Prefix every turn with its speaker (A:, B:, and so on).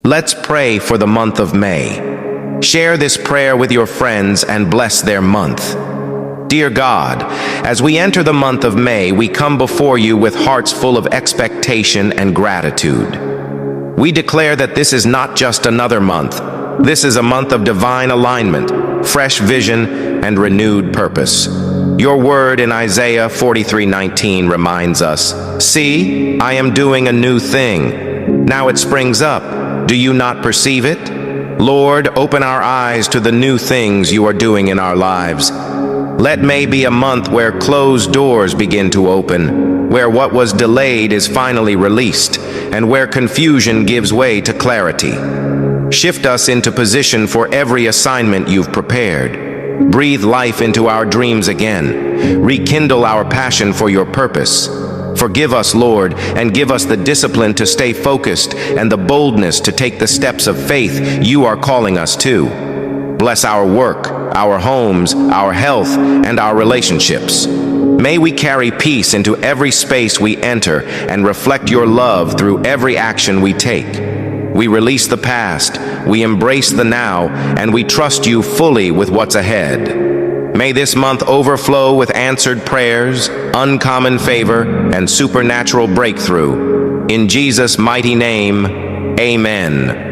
A: Let's pray for the month of May. Share this prayer with your friends and bless their month. Dear God, as we enter the month of May, we come before you with hearts full of expectation and gratitude. We declare that this is not just another month. This is a month of divine alignment, fresh vision, and renewed purpose. Your word in Isaiah 43:19 reminds us, "See, I am doing a new thing. Now it springs up. Do you not perceive it?" Lord, open our eyes to the new things you are doing in our lives. Let May be a month where closed doors begin to open, where what was delayed is finally released, and where confusion gives way to clarity. Shift us into position for every assignment you've prepared. Breathe life into our dreams again. Rekindle our passion for your purpose. Forgive us, Lord, and give us the discipline to stay focused and the boldness to take the steps of faith you are calling us to. Bless our work, our homes, our health, and our relationships. May we carry peace into every space we enter and reflect your love through every action we take. We release the past, we embrace the now, and we trust you fully with what's ahead. May this month overflow with answered prayers, uncommon favor, and supernatural breakthrough. In Jesus' mighty name, amen.